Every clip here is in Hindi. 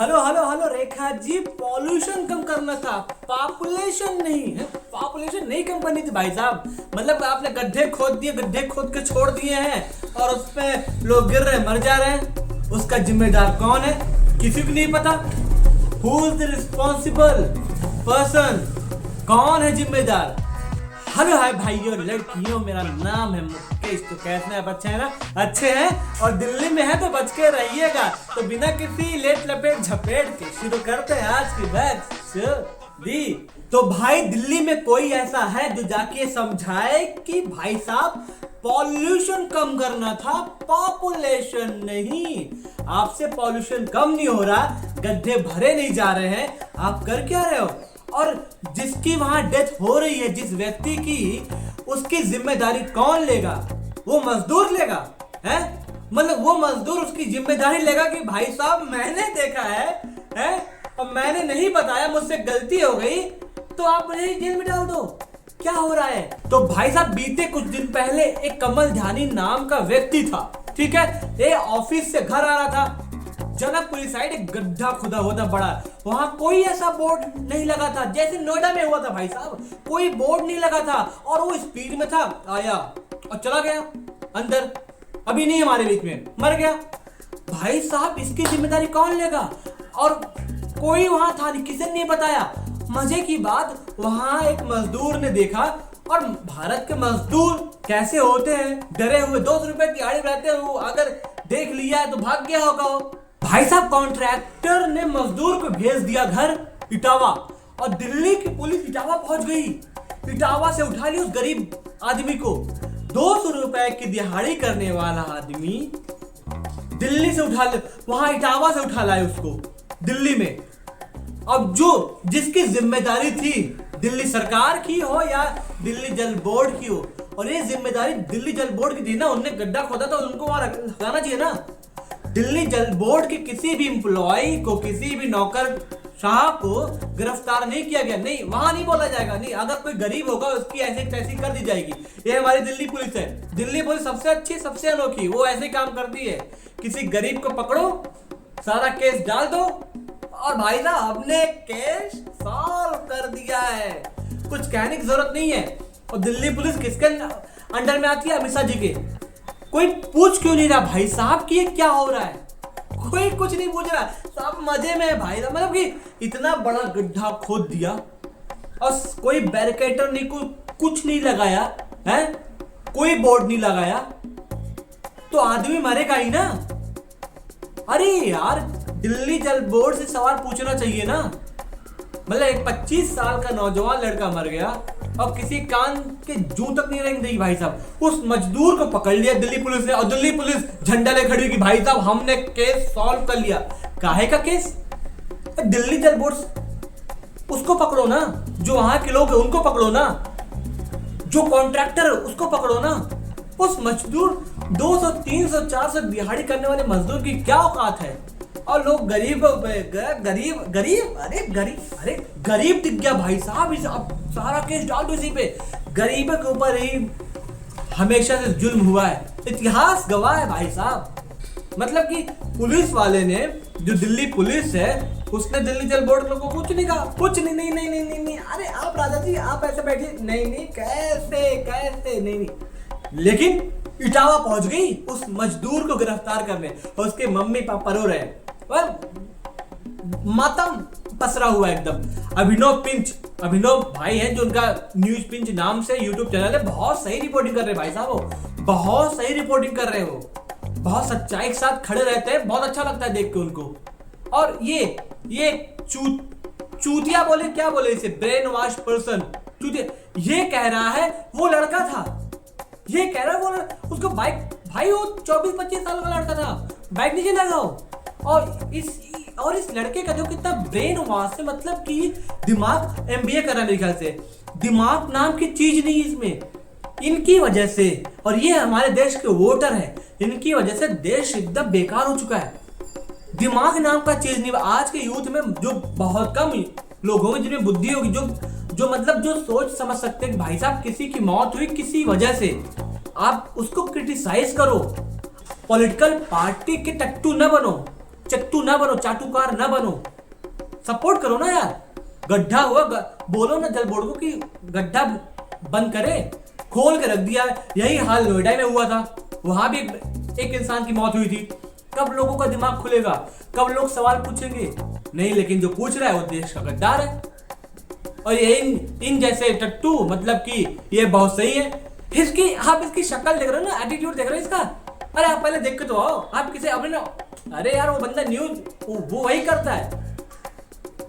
Hello hello hello Rekha ji, pollution कम करना था, पॉपुलेशन नहीं है। पॉपुलेशन नहीं कम करनी थी भाई साहब। मतलब आपने गड्ढे खोद दिए, गड्ढे खोद के छोड़ दिए हैं और उस पे लोग गिर रहे मर जा रहे हैं। उसका जिम्मेदार कौन है किसी को नहीं पता। Who is the responsible person, कौन है जिम्मेदार। हेलो हाय भाइयों लड़कियों, मेरा नाम है मुकेश। तो कैसे हैं, अच्छे हैं ना? अच्छे हैं और दिल्ली में है तो बच के रहिएगा। तो बिना किसी लेट लपेट झपेट के शुरू करते हैं आज की बैच। तो भाई दिल्ली में कोई ऐसा है जो जाके समझाए कि भाई साहब पॉल्यूशन कम करना था, पॉपुलेशन नहीं। आपसे पॉल्यूशन कम नहीं हो रहा, गड्ढे भरे नहीं जा रहे हैं, आप कर क्या रहे हो? और जिसकी वहां डेथ हो रही है, जिस व्यक्ति की, उसकी जिम्मेदारी कौन लेगा? वो मजदूर लेगा है? मतलब वो मजदूर उसकी जिम्मेदारी लेगा कि भाई साहब मैंने देखा है और मैंने नहीं बताया, मुझसे गलती हो गई तो आप मुझे जेल में डाल दो। क्या हो रहा है? तो भाई साहब बीते कुछ दिन पहले एक कमल ध्यानी नाम का व्यक्ति था, ठीक है, ये ऑफिस से घर आ रहा था। जनकपुरी साइड एक गड्ढा खुदा हुआ था बड़ा, वहां कोई ऐसा बोर्ड नहीं लगा था जैसे नोएडा में हुआ था भाई साहब। कोई बोर्ड नहीं लगा था और वो स्पीड में था, आया और चला गया अंदर, अभी नहीं हमारे बीच में, मर गया। भाई साहब इसकी जिम्मेदारी कौन लेगा? और कोई वहां था नहीं, किसी ने नहीं बताया। मजे की बात, वहां एक मजदूर ने देखा, और भारत के मजदूर कैसे होते हैं, डरे हुए, 200 रुपए दिहाड़ी रहते हैं, वो अगर देख लिया है तो भाग गया होगा वो। भाई साहब कॉन्ट्रैक्टर ने मजदूर को भेज दिया घर इटावा, और दिल्ली की पुलिस इटावा पहुंच गई। इटावा से उठा लिया उस गरीब आदमी को। 200 रुपए की दिहाड़ी करने वाला आदमी दिल्ली से उठा ले, वहां इटावा से उठा लाए उसको दिल्ली में। अब जो जिसकी जिम्मेदारी थी, दिल्ली सरकार की हो या दिल्ली जल बोर्ड की हो, और ये जिम्मेदारी दिल्ली जल बोर्ड की थी ना, उनने गड्ढा खोदा था, उनको वहां लगाना चाहिए ना। दिल्ली जल बोर्ड के किसी भी एम्प्लॉय को, किसी भी नौकर शाह को गिरफ्तार नहीं किया गया। नहीं, वहां नहीं बोला जाएगा, नहीं, अगर कोई गरीब होगा उसकी ऐसी तैसी कर दी जाएगी। ये हमारी दिल्ली पुलिस है। दिल्ली पुलिस सबसे अच्छी, सबसे अनोखी, वो ऐसे काम करती है। किसी गरीब को पकड़ो, सारा केस डाल दो, और भाई साहब हमने केस सॉल्व कर दिया है, कुछ कहने की जरूरत नहीं है। और दिल्ली पुलिस किसके अंडर में आती है? अमित शाह जी के। कोई पूछ क्यों नहीं रहा भाई साहब कि ये क्या हो रहा है? कोई कुछ नहीं पूछ रहा, सब मजे में है भाई साहब। मतलब कि इतना बड़ा गड्ढा खोद दिया और कोई बैरिकेटर नहीं, कुछ नहीं लगाया है, कोई बोर्ड नहीं लगाया, तो आदमी मरेगा ही ना। अरे यार, दिल्ली जल बोर्ड से सवाल पूछना चाहिए ना। मतलब एक 25 साल का नौजवान लड़का मर गया और किसी कान के जू तक नहीं रेंग दी भाई साहब। उस मजदूर को पकड़ लिया दिल्ली पुलिस ने, और दिल्ली पुलिस झंडा ले खड़ी कि भाई साहब हमने केस सॉल्व कर लिया। काहे का केस? दिल्ली जल बोर्ड उसको पकड़ो ना, जो वहां के लोग हैं उनको पकड़ो ना, जो कॉन्ट्रैक्टर है उसको पकड़ो ना। उस मजदूर 200, 300, 400 दिहाड़ी करने वाले मजदूर की क्या औकात है? और लोग गरीब गरीब दिख गया भाई साहब। सारा केस डाल दो इसी पे। गरीबों के ऊपर ही हमेशा से जुल्म हुआ है, इतिहास गवाह है भाई साहब। मतलब कि पुलिस वाले ने, जो दिल्ली पुलिस है, उसने दिल्ली जल बोर्ड लोगों को कुछ नहीं कहा, कुछ नहीं नहीं नहीं नहीं नहीं, नहीं। अरे आप राजा जी आप ऐसे बैठिए, नहीं नहीं, कैसे नहीं नहीं। लेकिन इटावा पहुंच गई उस मजदूर को गिरफ्तार करने, और उसके मम्मी पापा रो रहे हैं, मातम पसरा हुआ एकदम। अभिनव भाई हैं जो उनका न्यूज पिंच नाम से यूट्यूब चैनल है, बहुत सही रिपोर्टिंग कर रहे हैं भाई साहब, वो बहुत सही रिपोर्टिंग कर रहे हैं, वो बहुत सच्चाई के साथ खड़े रहते हैं, बहुत अच्छा लगता है देख के उनको। और ये चूतिया बोले, क्या बोले इसे, ब्रेन वॉश पर्सन, चूतिया, ये कह रहा है वो लड़का था, ये कह रहा है वो उसको बाइक, भाई वो 24-25 साल का लड़का था, बाइक नीचे लगाओ। और इस लड़के का जो कितना ब्रेन वॉश है, मतलब कि दिमाग, MBA कर रहा है मेरे ख्याल से, दिमाग नाम की चीज नहीं इसमें। इनकी वजह से, और ये हमारे देश के वोटर हैं, इनकी वजह से देश एकदम बेकार हो चुका है। दिमाग नाम का चीज नहीं। आज के यूथ में जो बहुत कम लोग होंगे जिनमें बुद्धि होगी, जो मतलब जो सोच समझ सकते हैं कि भाई साहब किसी की मौत हुई किसी वजह से, आप उसको क्रिटिसाइज करो, पॉलिटिकल पार्टी के टट्टू न बनो। चट्टू ना बनो, चाटुकार ना बनो, सपोर्ट करो ना यार। गड्ढा हुआ बोलो ना जल बोर्ड को कि गड्ढा बंद करे, खोल के रख दिया। यही हाल नोएडा में हुआ था, वहां भी एक इंसान की मौत हुई थी। कब लोगों का दिमाग खुलेगा, कब लोग सवाल पूछेंगे? नहीं, लेकिन जो पूछ रहा है वो देश का गद्दार है। और ये इन जैसे टट्टू, मतलब कि ये बहुत सही है। आप इसकी शक्ल देख रहे हो ना, एटीट्यूड देख रहे हो इसका। अरे आप पहले देख के तो आओ, आप किसे अपने ना, अरे यार वो बंदा न्यूज वो वही करता है।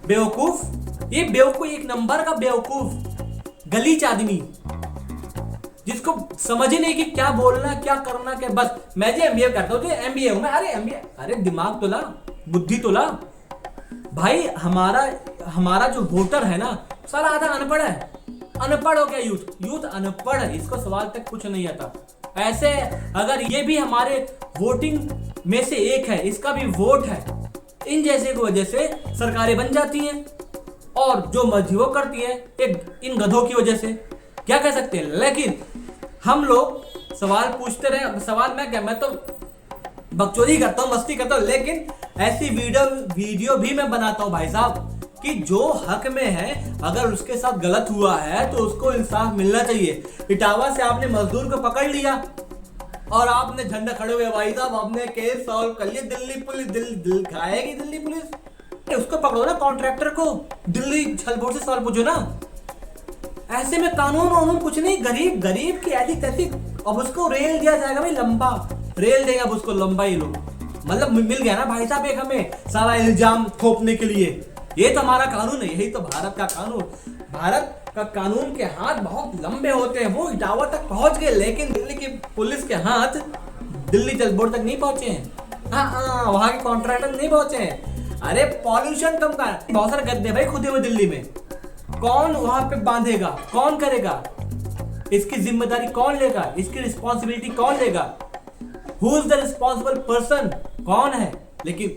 बेवकूफ, ये बेवकूफ, एक नंबर का बेवकूफ, गलीच आदमी, जिसको समझ ही नहीं कि क्या बोलना, क्या करना, क्या। बस मैं जो एमबीए करता हूँ, एमबीए हूं मैं। अरे एमबीए, अरे दिमाग तो ला, बुद्धि तो ला भाई। हमारा जो वोटर है ना, सारा आधा अनपढ़ है। अनपढ़ हो क्या यूथ अनपढ़ है, इसको सवाल तक कुछ नहीं आता। ऐसे अगर ये भी हमारे वोटिंग में से एक है, इसका भी वोट है, इन जैसे की वजह से सरकारें बन जाती हैं और जो मर्जी वो करती है, एक इन गधों की वजह से। क्या कह सकते हैं? लेकिन हम लोग सवाल पूछते रहे। सवाल मैं तो बकचोदी करता हूँ, मस्ती करता हूँ, लेकिन ऐसी वीडियो भी मैं बनाता हूँ भाई साहब, कि जो हक में है, अगर उसके साथ गलत हुआ है तो उसको इंसाफ मिलना चाहिए। इटावा से आपने मजदूर को पकड़ लिया और आपने झंडा खड़े हुए, भाई साहब आपने केस सॉल्व कर लिया। दिल्ली पुलिस दिल खाएगी, दिल्ली पुलिस। उसको पकड़ो ना, कॉन्ट्रैक्टर को, दिल्ली छलबोर्ड से सवाल पूछो ना। ऐसे में कानून कुछ नहीं, गरीब की ऐसी तैसी। अब उसको रेल दिया जाएगा भाई, लंबा रेल देगा अब उसको, लंबा ही लोग, मतलब मिल गया ना भाई साहब एक हमें सारा इल्जाम थोपने के लिए। ये तो हमारा कानून है, यही तो भारत का कानून। भारत का कानून के हाथ बहुत लंबे होते हैं, वो इटावा तक पहुंच गए, लेकिन दिल्ली की पुलिस के हाथ दिल्ली जल बोर्ड तक नहीं पहुंचे हैं। हाँ, वहां के कॉन्ट्रैक्टर नहीं पहुंचे हैं। अरे पॉल्यूशन कम कर, बहुत सारे गड्ढे भाई खुदे हुए दिल्ली में, कौन वहां पे बांधेगा, कौन करेगा? इसकी जिम्मेदारी कौन लेगा? इसकी रिस्पॉन्सिबिलिटी कौन लेगा? Who is the responsible person, कौन है? लेकिन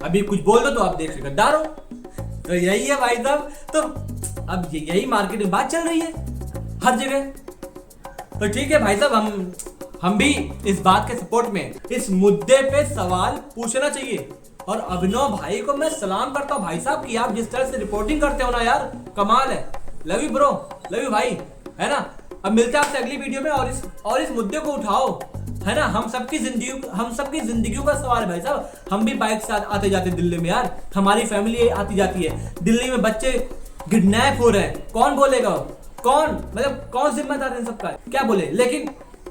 अभी कुछ बोल दो तो आप देख गद्दार हो। तो यही है भाई साहब। तो अब यही मार्केट में बात चल रही है हर जगह। तो ठीक है भाई साहब, हम भी इस बात के सपोर्ट में, इस मुद्दे पे सवाल पूछना चाहिए। और अभिनव भाई को मैं सलाम करता हूँ भाई साहब, कि आप जिस तरह से रिपोर्टिंग करते हो ना यार, कमाल है। Love you bro, love you भाई, है ना। अब मिलते हैं आपसे अगली वीडियो में, और इस मुद्दे को उठाओ, है ना। हम सबकी जिंदगियों का सवाल है भाई साहब। हम भी बाइक से आते जाते दिल्ली में यार, हमारी फैमिली आती जाती है। दिल्ली में बच्चे किडनैप हो रहे हैं, कौन बोलेगा? कौन जिम्मेदार है सबका? क्या बोले? लेकिन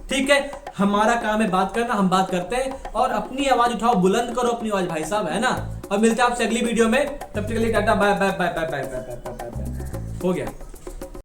ठीक है, हमारा काम है बात करना, हम बात करते हैं। और अपनी आवाज उठाओ, बुलंद करो अपनी आवाज भाई साहब, है ना। और मिलते हैं आपसे अगली वीडियो में, तब तक के लिए tata, bye bye bye bye bye bye bye. हो गया।